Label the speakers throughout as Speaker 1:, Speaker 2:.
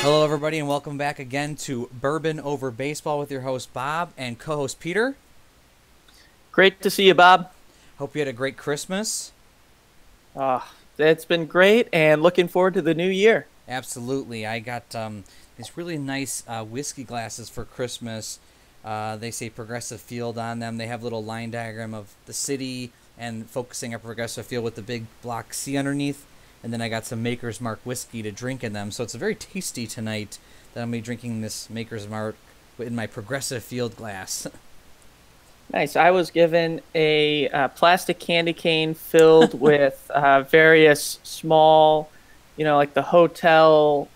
Speaker 1: Hello, everybody, and welcome back again to Bourbon Over Baseball with your host, Bob, and co-host, Peter.
Speaker 2: Great to see you, Bob.
Speaker 1: Hope you had a great Christmas.
Speaker 2: It's been great, and looking forward to the new year.
Speaker 1: Absolutely. I got these really nice whiskey glasses for Christmas. They say Progressive Field on them. They have a little line diagram of the city and focusing on Progressive Field with the big block C underneath. And then I got some Maker's Mark whiskey to drink in them. So it's very tasty tonight that I'm going to be drinking this Maker's Mark in my Progressive Field glass.
Speaker 2: Nice. I was given a plastic candy cane filled with various small, like the hotel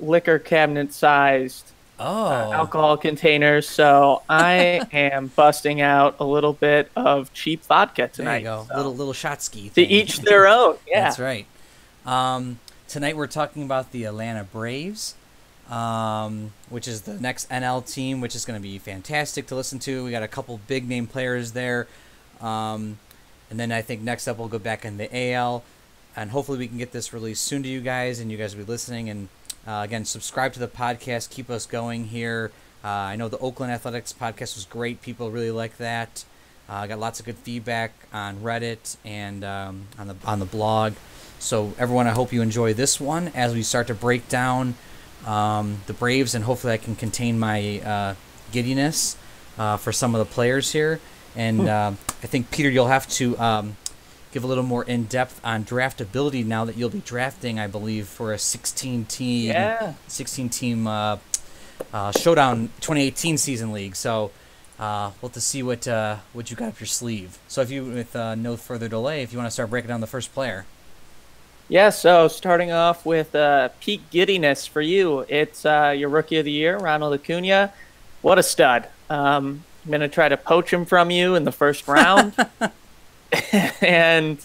Speaker 2: liquor cabinet-sized alcohol containers. So I am busting out a little bit of cheap vodka tonight.
Speaker 1: There you go.
Speaker 2: So.
Speaker 1: Little shot ski
Speaker 2: To
Speaker 1: thing.
Speaker 2: each their own. Yeah.
Speaker 1: That's right. Tonight we're talking about the Atlanta Braves, which is the next NL team, which is going to be fantastic to listen to. We got a couple big name players there. And then I think next up we'll go back in the AL. And hopefully we can get this released soon to you guys, and you guys will be listening. And again, subscribe to the podcast. Keep us going here. I know the Oakland Athletics podcast was great. People really like that. I got lots of good feedback on Reddit and on the blog. So everyone, I hope you enjoy this one as we start to break down the Braves, and hopefully I can contain my giddiness for some of the players here. And I think, Peter, you'll have to give a little more in-depth on draftability now that you'll be drafting, I believe, for a 16-team Showdown 2018 season league. So we'll have to see what you got up your sleeve. So if you, with no further delay, if you want to start breaking down the first player.
Speaker 2: Yeah, so starting off with peak giddiness for you, it's your Rookie of the Year, Ronald Acuna. What a stud. I'm going to try to poach him from you in the first round. And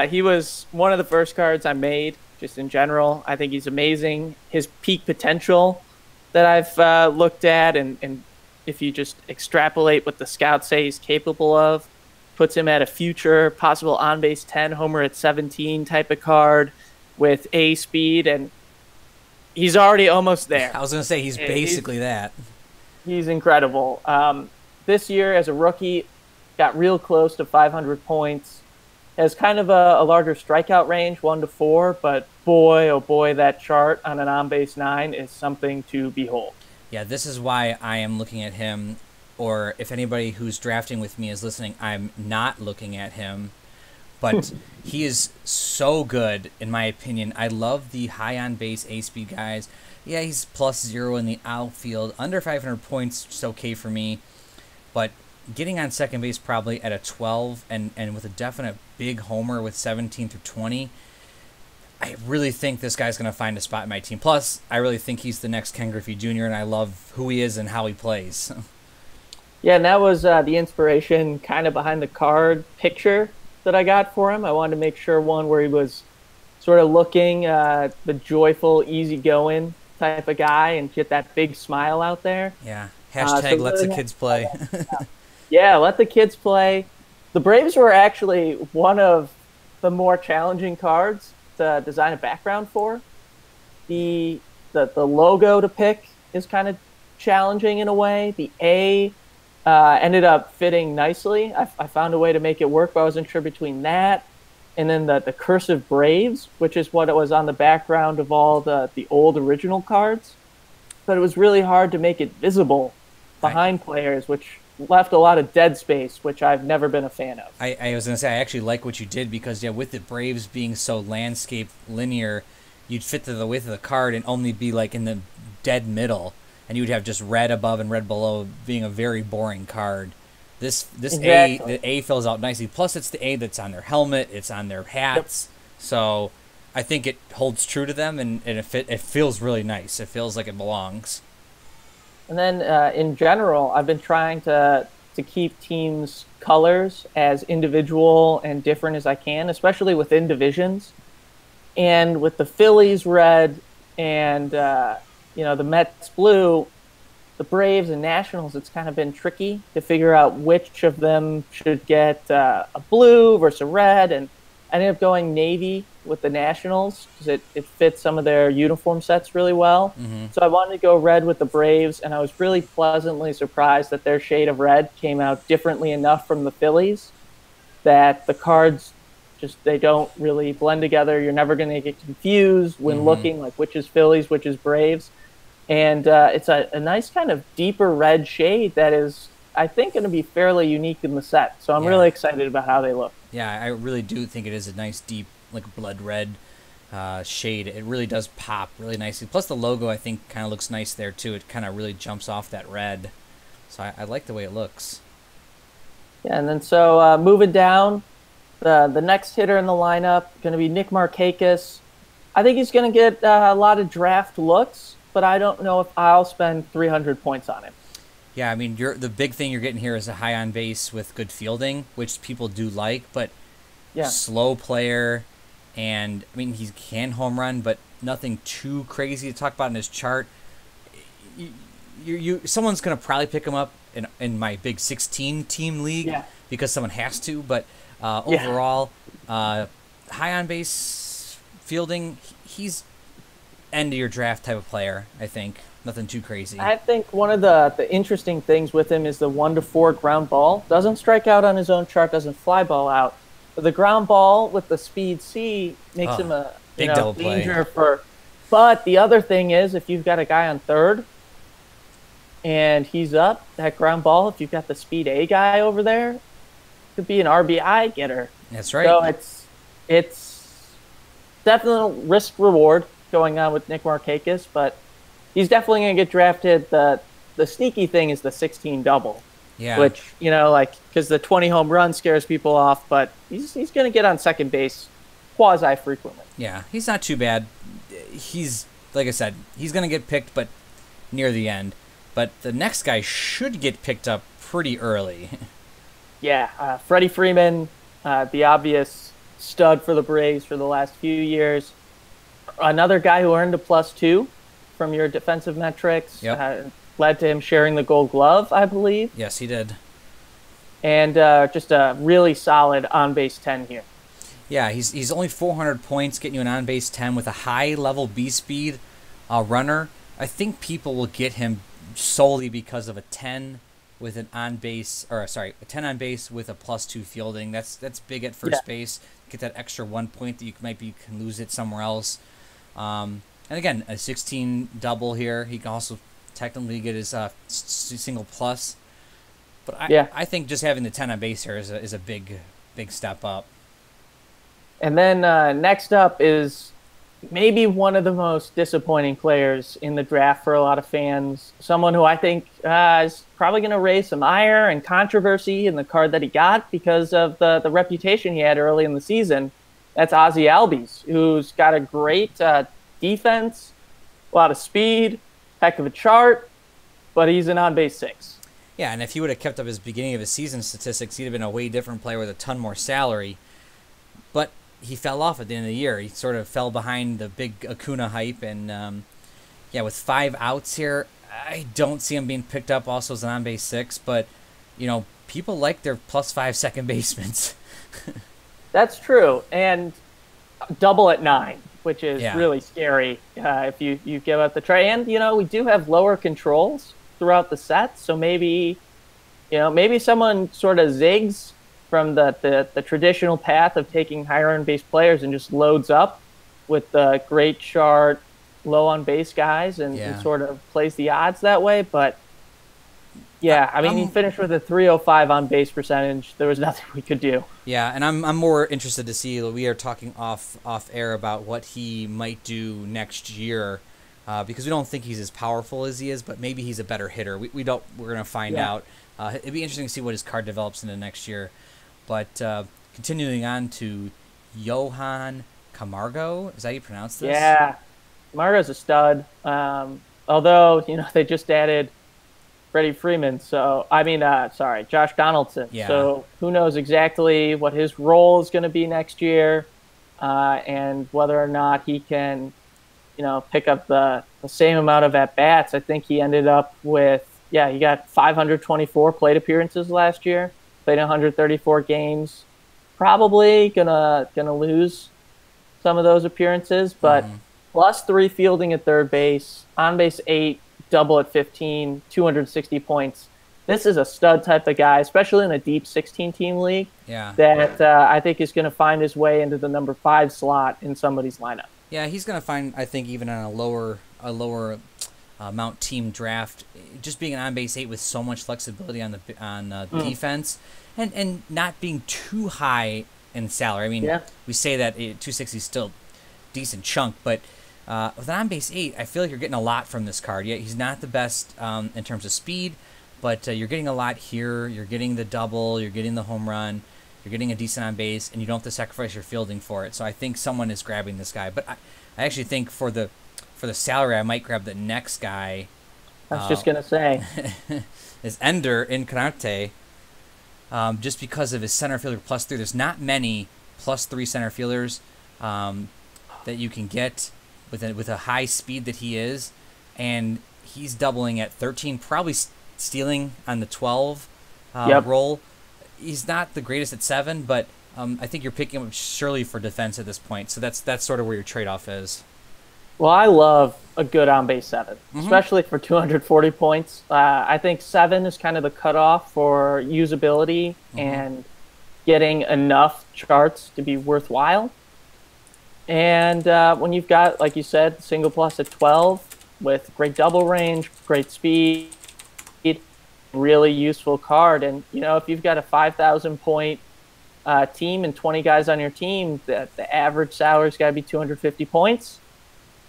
Speaker 2: he was one of the first cards I made, just in general. I think he's amazing. His peak potential that I've looked at, and if you just extrapolate what the scouts say he's capable of, puts him at a future possible on-base 10, homer at 17 type of card with A speed, and he's already almost there.
Speaker 1: I was going to say he's basically that.
Speaker 2: He's incredible. This year as a rookie, got real close to 500 points. Has kind of a larger strikeout range, 1 to 4, but boy, oh boy, that chart on an on-base 9 is something to behold.
Speaker 1: Yeah, this is why I am looking at him. Or if anybody who's drafting with me is listening, I'm not looking at him. But he is so good, in my opinion. I love the high on-base A-speed guys. Yeah, he's +0 in the outfield. Under 500 points, it's okay for me. But getting on second base probably at a 12 and with a definite big homer with 17 through 20, I really think this guy's going to find a spot in my team. Plus, I really think he's the next Ken Griffey Jr., and I love who he is and how he plays.
Speaker 2: Yeah, and that was the inspiration kind of behind the card picture that I got for him. I wanted to make sure one where he was sort of looking the joyful, easygoing type of guy and get that big smile out there.
Speaker 1: Yeah, hashtag lets the kids play.
Speaker 2: Yeah, let the kids play. The Braves were actually one of the more challenging cards to design a background for. The logo to pick is kind of challenging in a way. The A ended up fitting nicely. I found a way to make it work, but I wasn't sure between that and then the cursive Braves, which is what it was on the background of all the old original cards. But it was really hard to make it visible behind players, which left a lot of dead space, which I've never been a fan of.
Speaker 1: I was going to say, I actually like what you did because, yeah, with the Braves being so landscape linear, you'd fit to the width of the card and only be like in the dead middle. And you would have just red above and red below, being a very boring card. This exactly. The A fills out nicely. Plus, it's the A that's on their helmet, it's on their hats. Yep. So I think it holds true to them, and it feels really nice. It feels like it belongs.
Speaker 2: And then in general, I've been trying to keep teams' colors as individual and different as I can, especially within divisions. And with the Phillies red and the Mets blue, the Braves and Nationals, it's kind of been tricky to figure out which of them should get a blue versus a red. And I ended up going navy with the Nationals because it fits some of their uniform sets really well.
Speaker 1: Mm-hmm.
Speaker 2: So I wanted to go red with the Braves, and I was really pleasantly surprised that their shade of red came out differently enough from the Phillies that the cards just they don't really blend together. You're never going to get confused when looking like which is Phillies, which is Braves. And it's a nice kind of deeper red shade that is, I think, going to be fairly unique in the set. So I'm really excited about how they look.
Speaker 1: Yeah, I really do think it is a nice, deep, like blood red shade. It really does pop really nicely. Plus the logo, I think, kind of looks nice there, too. It kind of really jumps off that red. So I like the way it looks.
Speaker 2: Yeah, and then so moving down, the next hitter in the lineup going to be Nick Markakis. I think he's going to get a lot of draft looks, but I don't know if I'll spend 300 points on him.
Speaker 1: Yeah, I mean, the big thing you're getting here is a high on base with good fielding, which people do like, but slow player, and I mean, he can home run, but nothing too crazy to talk about in his chart. Someone's gonna probably pick him up in my big 16 team league because someone has to, but overall, high on base fielding, he's end of your draft type of player, I think. Nothing too crazy.
Speaker 2: I think one of the interesting things with him is the 1-4 ground ball. Doesn't strike out on his own chart, doesn't fly ball out. But the ground ball with the speed C makes him a
Speaker 1: big double play.
Speaker 2: Danger for. But the other thing is, if you've got a guy on third and he's up, that ground ball, if you've got the speed A guy over there, could be an RBI getter.
Speaker 1: That's right.
Speaker 2: So it's definitely risk reward going on with Nick Markakis, but he's definitely going to get drafted. The sneaky thing is the 16 double, which, because the 20 home run scares people off, but he's going to get on second base quasi-frequently.
Speaker 1: Yeah, he's not too bad. He's, like I said, he's going to get picked, but near the end. But the next guy should get picked up pretty early.
Speaker 2: Yeah, Freddie Freeman, the obvious stud for the Braves for the last few years. Another guy who earned a +2 from your defensive metrics. Led to him sharing the Gold Glove, I believe.
Speaker 1: Yes, he did.
Speaker 2: And just a really solid on-base 10 here.
Speaker 1: Yeah, he's only 400 points, getting you an on-base 10 with a high-level B-speed runner. I think people will get him solely because of a 10 with an on-base, a 10 on base with a +2 fielding. That's big at first base. Get that extra 1 point that you can lose it somewhere else. And again, a 16 double here. He can also technically get his single plus. But I think just having the 10 on base here is a big step up.
Speaker 2: And then next up is maybe one of the most disappointing players in the draft for a lot of fans. Someone who I think is probably going to raise some ire and controversy in the card that he got because of the reputation he had early in the season. That's Ozzie Albies, who's got a great defense, a lot of speed, heck of a chart, but he's an on-base 6.
Speaker 1: Yeah, and if he would have kept up his beginning of his season statistics, he'd have been a way different player with a ton more salary. But he fell off at the end of the year. He sort of fell behind the big Acuna hype, and with 5 outs here, I don't see him being picked up also as an on-base 6, but, people like their +5 second basements.
Speaker 2: That's true, and double at 9, which is really scary if you give up the try. And, we do have lower controls throughout the set, so maybe someone sort of zigs from the traditional path of taking higher on base players and just loads up with the great chart, low on base guys and sort of plays the odds that way. But he finished with a 305 on base percentage. There was nothing we could do. Yeah,
Speaker 1: and I'm more interested to see. We are talking off air about what he might do next year. Because we don't think he's as powerful as he is, but maybe he's a better hitter. We're going to find out. It'd be interesting to see what his card develops into next year. But continuing on to Johan Camargo. Is that how you pronounce this?
Speaker 2: Yeah, Camargo's a stud. Although, they just added Freddie Freeman. Josh Donaldson. Yeah. So who knows exactly what his role is going to be next year and whether or not he can pick up the same amount of at-bats. I think he ended up with, he got 524 plate appearances last year, played 134 games, probably gonna lose some of those appearances, but +3 fielding at third base, on base 8, double at 15, 260 points. This is a stud type of guy, especially in a deep 16-team league.
Speaker 1: Yeah.
Speaker 2: That I think is going to find his way into the number 5 slot in somebody's lineup.
Speaker 1: Yeah, he's going to find, I think, even on a lower Mount team draft, just being an on base 8 with so much flexibility on the defense, and not being too high in salary. I mean, we say that 260 is still decent chunk, but with an on base 8, I feel like you're getting a lot from this card. Yeah, he's not the best in terms of speed, but you're getting a lot here. You're getting the double, you're getting the home run, you're getting a decent on base, and you don't have to sacrifice your fielding for it. So I think someone is grabbing this guy. But I actually think for the salary, I might grab the next guy.
Speaker 2: I was just gonna say
Speaker 1: is Ender Incarnate, just because of his center fielder +3. There's not many +3 center fielders that you can get with a high speed that he is, and he's doubling at 13, probably stealing on the 12 roll. He's not the greatest at 7, but I think you're picking him up surely for defense at this point. So that's sort of where your trade-off is.
Speaker 2: Well, I love a good on-base 7, especially for 240 points. I think 7 is kind of the cutoff for usability and getting enough charts to be worthwhile. And when you've got, like you said, single plus at 12 with great double range, great speed, really useful card. And, if you've got a 5,000-point team and 20 guys on your team, the average salary's got to be 250 points.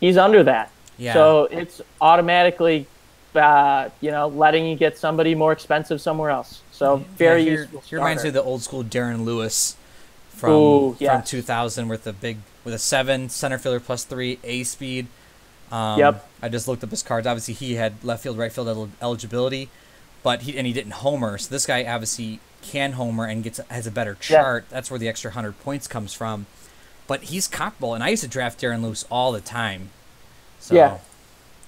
Speaker 2: He's under that. Yeah. So it's automatically, letting you get somebody more expensive somewhere else. So very useful.
Speaker 1: He reminds me of the old school Darren Lewis from 2000 with a 7 center fielder +3 A speed. I just looked up his cards. Obviously, he had left field, right field eligibility, but he didn't homer. So this guy obviously can homer and has a better chart. That's where the extra 100 points comes from. But he's comparable, and I used to draft Darren Lewis all the time. So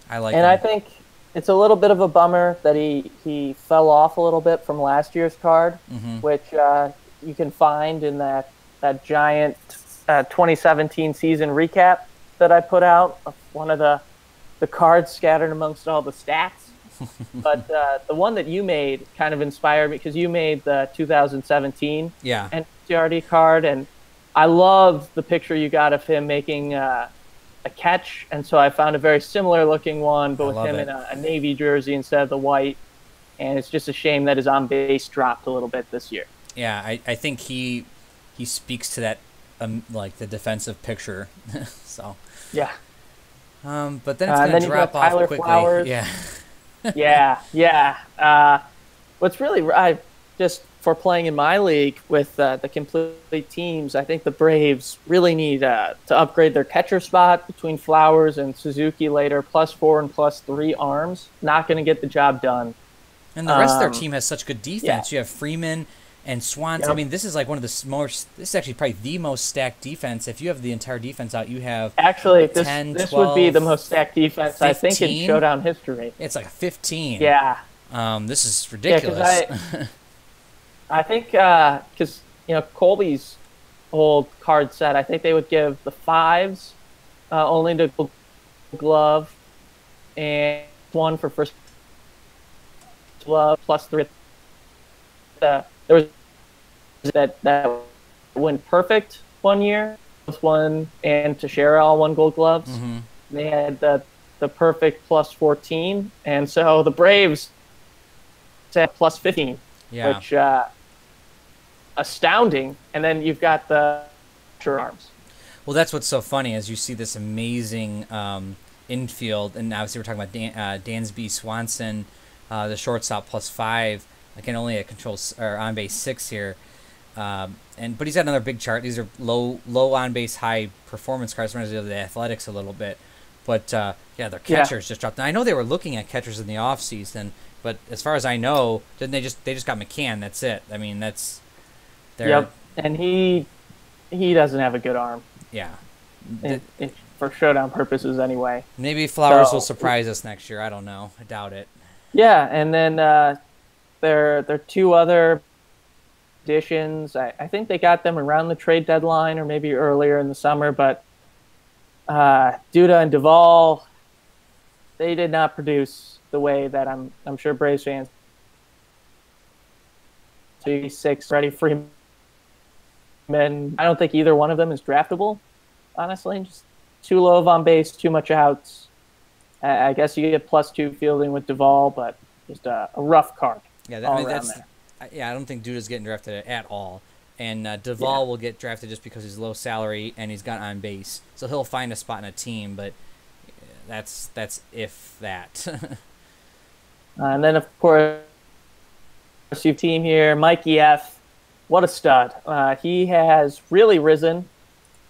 Speaker 1: I like him.
Speaker 2: And I think it's a little bit of a bummer that he fell off a little bit from last year's card, which you can find in that giant 2017 season recap that I put out of one of the cards scattered amongst all the stats. But the one that you made kind of inspired me because you made the 2017 NCRD card, and I love the picture you got of him making a catch, and so I found a very similar looking one, but with him in a navy jersey instead of the white, and it's just a shame that his on base dropped a little bit this year.
Speaker 1: Yeah, I think he speaks to that like the defensive picture. So
Speaker 2: yeah.
Speaker 1: But then it's going to drop off quickly.
Speaker 2: Flowers. Yeah. What's really just for playing in my league with the complete teams, I think the Braves really need to upgrade their catcher spot between Flowers and Suzuki later. +4 and +3 arms, not going to get the job done.
Speaker 1: And the rest of their team has such good defense. You have Freeman and Swanson. I mean, this is like one of the most. This is actually probably the most stacked defense. If you have the entire defense out, you have
Speaker 2: actually
Speaker 1: 10,
Speaker 2: this
Speaker 1: 12,
Speaker 2: would be the most stacked defense
Speaker 1: 15?
Speaker 2: I think in Showdown history.
Speaker 1: It's like a 15.
Speaker 2: Yeah.
Speaker 1: This is ridiculous.
Speaker 2: Yeah, I think because Colby's old card set, I think they would give the 5s only to glove and 1 for first glove +3. There was that went perfect one year. One and Teixeira all won Gold Gloves. They had the perfect +14, and so the Braves set +15, which astounding. And then you've got the arms.
Speaker 1: Well, that's what's so funny as you see this amazing infield, and obviously we're talking about Dansby, Swanson, the shortstop +5. Again, only a controls or on base 6 here, but he's got another big chart. These are low on base, high performance cards. Reminds me of the Athletics a little bit, but their catchers just dropped. Now, I know they were looking at catchers in the off season, but as far as I know, didn't they just got McCann? That's it. I mean, that's
Speaker 2: and he doesn't have a good arm.
Speaker 1: Yeah,
Speaker 2: for Showdown purposes anyway.
Speaker 1: Maybe Flowers will surprise us next year. I don't know. I doubt it.
Speaker 2: Yeah, and then there are 2 other additions. I think they got them around the trade deadline or maybe earlier in the summer, but Duda and Duvall, they did not produce the way that I'm sure Braves fans. 6 Freddie Freeman. I don't think either one of them is draftable, honestly. Just too low of on base, too much outs. I guess you get +2 fielding with Duvall, but just a rough card.
Speaker 1: Yeah, I don't think Duda's getting drafted at all. And Duvall will get drafted just because he's low salary and he's got on base, so he'll find a spot in a team. But that's if that.
Speaker 2: And then of course, your team here, Mikey F. What a stud! He has really risen,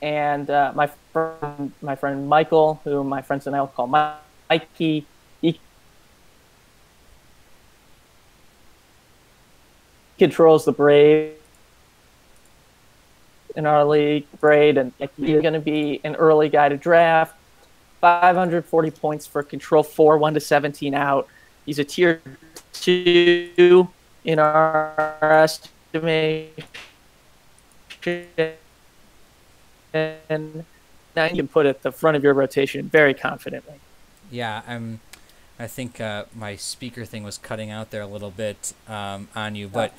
Speaker 2: and my friend Michael, who my friends and I will call Mikey, he controls the Braves in our league grade, and he's going to be an early guy to draft. 540 points for control 4, 1 to 17 out. He's a tier 2 in our estimation. And now you can put it at the front of your rotation very confidently.
Speaker 1: Yeah, I think my speaker thing was cutting out there a little bit on you, but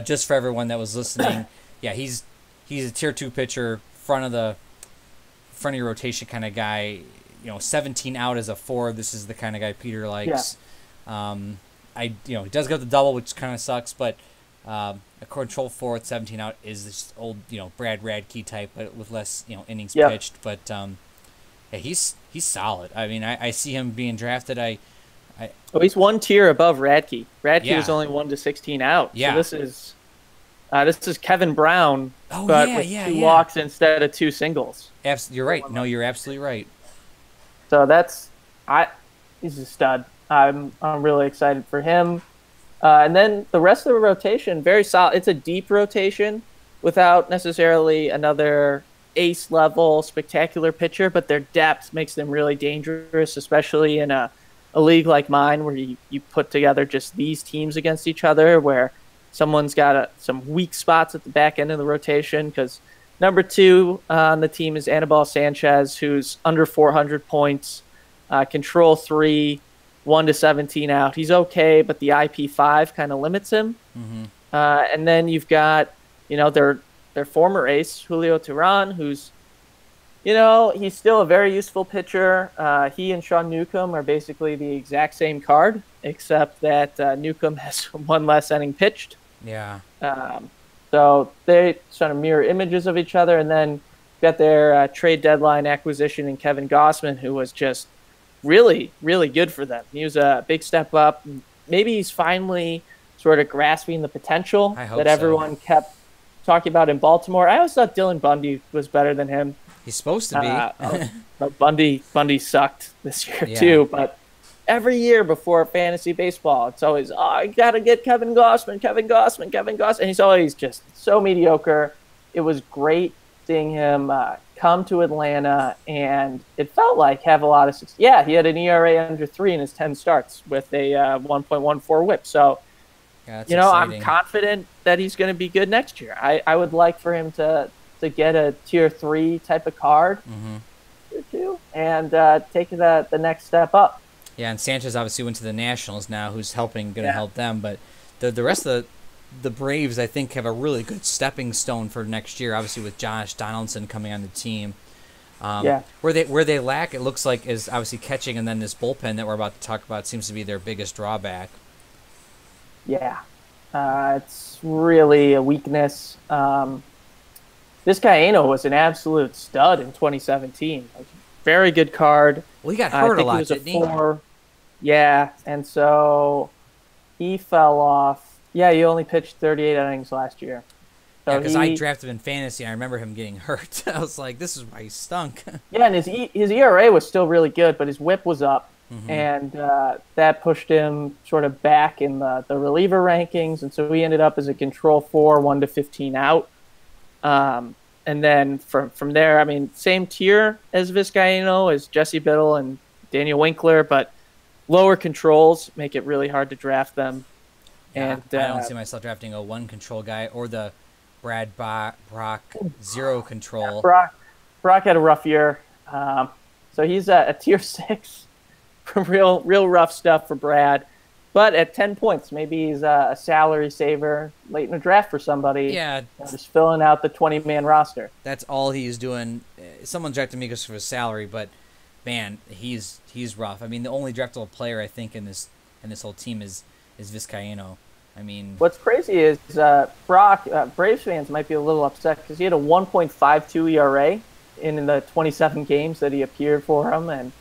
Speaker 1: just for everyone that was listening, yeah, he's a tier 2 pitcher, front of your rotation kind of guy. 17 out as a 4. This is the kind of guy Peter likes. Yeah. He does get the double, which kind of sucks, but a control 4 at 17 out is this old Brad Radke type, but with less innings pitched. But yeah, he's solid. I mean, I see him being drafted.
Speaker 2: He's one tier above Radke. Radke was only 1 to 16 out. Yeah. So this is Kevin Brown, but with 2 walks instead of 2 singles.
Speaker 1: You're right. No, you're absolutely right.
Speaker 2: So he's a stud. I'm really excited for him. And then the rest of the rotation, very solid. It's a deep rotation without necessarily another ace level spectacular pitcher, but their depth makes them really dangerous, especially in a league like mine where you put together just these teams against each other, where someone's got some weak spots at the back end of the rotation. Because number 2 on the team is Anibal Sanchez, who's under 400 points, control 3, 1 to 17 out. He's okay, but the IP5 kind of limits him. Mm-hmm. And then you've got, their former ace, Julio Teheran, who's, he's still a very useful pitcher. He and Sean Newcomb are basically the exact same card, except that Newcomb has 1 less inning pitched.
Speaker 1: Yeah.
Speaker 2: So they sort of mirror images of each other. And then got their trade deadline acquisition in Kevin Gossman, who was just really, really good for them. He was a big step up. Maybe he's finally sort of grasping the potential that everyone kept talking about in Baltimore. I always thought Dylan Bundy was better than him.
Speaker 1: He's supposed to be.
Speaker 2: But Bundy sucked this year too. But every year before fantasy baseball, it's always, I got to get Kevin Gossman. And he's always just so mediocre. It was great seeing him come to Atlanta, and it felt like have a lot of success. Yeah, he had an ERA under 3 in his 10 starts with a 1.14 whip. So,
Speaker 1: exciting.
Speaker 2: I'm confident that he's going to be good next year. I would like for him to get a tier 3 type of card, tier 2, and take the next step up.
Speaker 1: Yeah, and Sanchez obviously went to the Nationals now, who's going to help them. But the rest of the Braves, I think, have a really good stepping stone for next year. Obviously, with Josh Donaldson coming on the team, where they lack, it looks like, is obviously catching, and then this bullpen that we're about to talk about seems to be their biggest drawback.
Speaker 2: Yeah, it's really a weakness. Vizcaíno was an absolute stud in 2017. Very good card.
Speaker 1: Well, he got hurt a lot, didn't he?
Speaker 2: Yeah, and so he fell off. Yeah, he only pitched 38 innings last year.
Speaker 1: So because I drafted him in fantasy, and I remember him getting hurt. I was like, this is why he stunk.
Speaker 2: Yeah, and his ERA was still really good, but his whip was up, and that pushed him sort of back in the reliever rankings, and so he ended up as a control 4, 1 to 15 out. And then from there, I mean, same tier as Vizcaíno, as Jesse Biddle and Daniel Winkler, but lower controls make it really hard to draft them.
Speaker 1: Yeah, and I don't see myself drafting a 1 control guy or the Brock, zero control.
Speaker 2: Brock had a rough year. So he's a tier 6. real rough stuff for Brad. But at 10 points, maybe he's a salary saver late in the draft for somebody.
Speaker 1: Yeah.
Speaker 2: Just filling out the 20-man roster.
Speaker 1: That's all he's doing. Someone drafted him because of his salary, but man, he's rough. I mean, the only draftable player I think in this whole team is Vizcaino. I mean,
Speaker 2: what's crazy is Brock. Braves fans might be a little upset because he had a 1.52 ERA in the 27 games that he appeared for him, and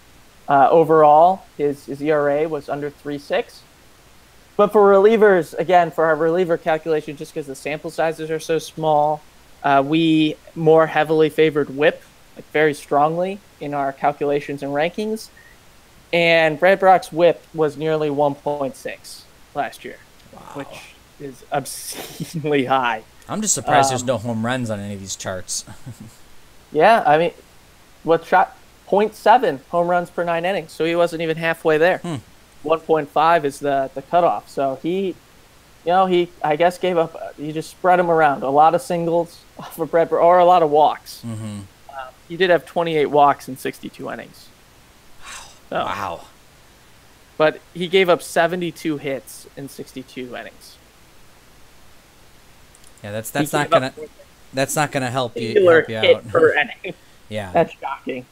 Speaker 2: overall his ERA was under 3.6. But for relievers, again, for our reliever calculation, just because the sample sizes are so small, we more heavily favored WHIP, like very strongly in our calculations and rankings. And Brad Brock's WHIP was nearly 1.6 last year, which is obscenely high.
Speaker 1: I'm just surprised there's no home runs on any of these charts.
Speaker 2: Yeah, I mean, what shot 0.7 home runs per 9 innings, so he wasn't even halfway there. 1.5 is the cutoff. So he I guess gave up. He just spread them around. A lot of singles for Brett, or a lot of walks.
Speaker 1: Mm-hmm.
Speaker 2: He did have 28 walks in 62 innings. So,
Speaker 1: wow.
Speaker 2: But he gave up 72 hits in 62 innings.
Speaker 1: Yeah, that's not gonna help you
Speaker 2: hit
Speaker 1: out.
Speaker 2: Per inning.
Speaker 1: Yeah,
Speaker 2: that's shocking.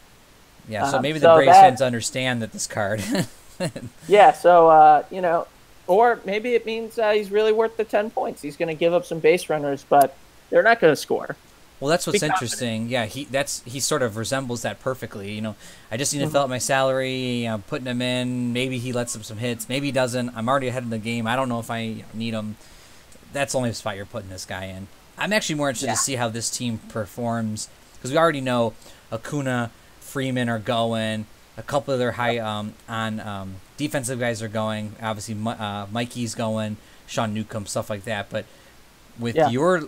Speaker 1: Yeah, so maybe the Braves fans understand that this card.
Speaker 2: Yeah, so or maybe it means he's really worth the 10 points. He's going to give up some base runners, but they're not going to score.
Speaker 1: Well, that's what's interesting. Yeah, he sort of resembles that perfectly. I just need to fill out my salary. I'm putting him in. Maybe he lets up some hits. Maybe he doesn't. I'm already ahead of the game. I don't know if I need him. That's the only spot you're putting this guy in. I'm actually more interested to see how this team performs because we already know Acuna, Freeman are going. A couple of their high on defensive guys are going. Obviously, Mikey's going. Sean Newcomb, stuff like that. But with your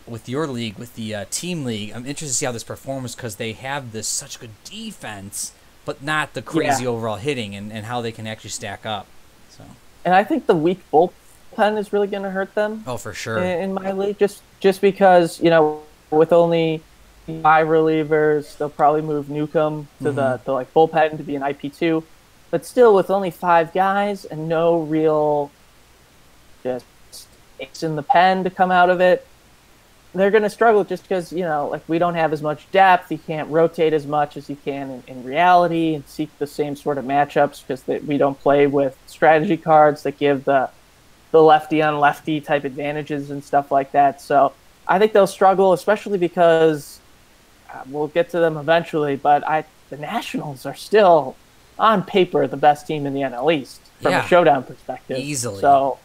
Speaker 1: league, with the team league, I'm interested to see how this performs because they have this such good defense, but not the crazy overall hitting and how they can actually stack up. So. And
Speaker 2: I think the weak bullpen is really going to hurt them.
Speaker 1: Oh, for sure.
Speaker 2: In my league, just because with only 5 relievers, they'll probably move Newcomb to the bullpen to be an IP2, but still with only 5 guys and no real just ace in the pen to come out of it, they're going to struggle just because we don't have as much depth. He can't rotate as much as he can in reality and seek the same sort of matchups because we don't play with strategy cards that give the lefty on lefty type advantages and stuff like that. So I think they'll struggle, especially because we'll get to them eventually, but the Nationals are still, on paper, the best team in the NL East from a showdown perspective.
Speaker 1: Easily.
Speaker 2: So,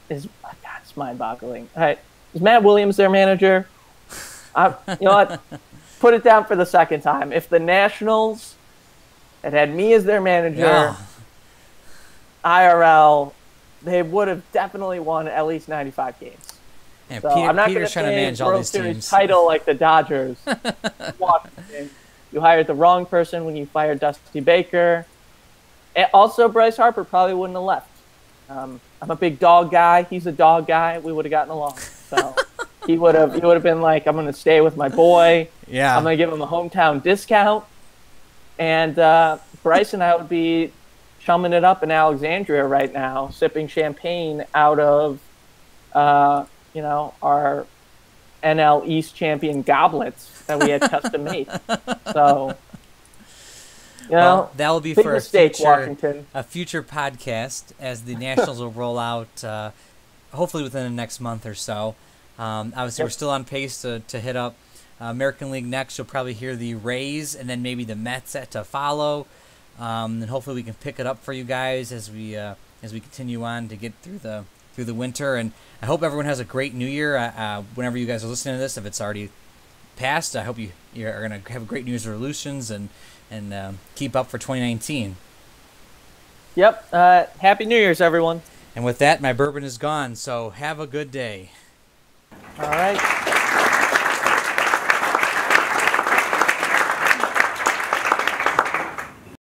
Speaker 2: it's mind-boggling. All right, is Matt Williams their manager? You know what? Put it down for the second time. If the Nationals had me as their manager, IRL, they would have definitely won at least 95 games.
Speaker 1: Yeah,
Speaker 2: so I'm not Peter's trying to manage all these teams. Title like the Dodgers. You hired the wrong person when you fired Dusty Baker. And also, Bryce Harper probably wouldn't have left. I'm a big dog guy. He's a dog guy. We would have gotten along. So he would have been like, I'm going to stay with my boy.
Speaker 1: Yeah.
Speaker 2: I'm going to give him a hometown discount. And Bryce and I would be chumming it up in Alexandria right now, sipping champagne out of our NL East champion goblets that we had custom made. So,
Speaker 1: that will be for a future podcast as the Nationals will roll out, hopefully within the next month or so. Obviously, we're still on pace to hit up American League next. You'll probably hear the Rays and then maybe the Mets to follow. And hopefully we can pick it up for you guys as we continue on to get through the winter. And I hope everyone has a great New Year. Whenever you guys are listening to this, if it's already passed, I hope you're going to have great New Year's resolutions and keep up for 2019.
Speaker 2: Yep. Happy New Year's, everyone.
Speaker 1: And with that, my bourbon is gone. So have a good day.
Speaker 2: All right.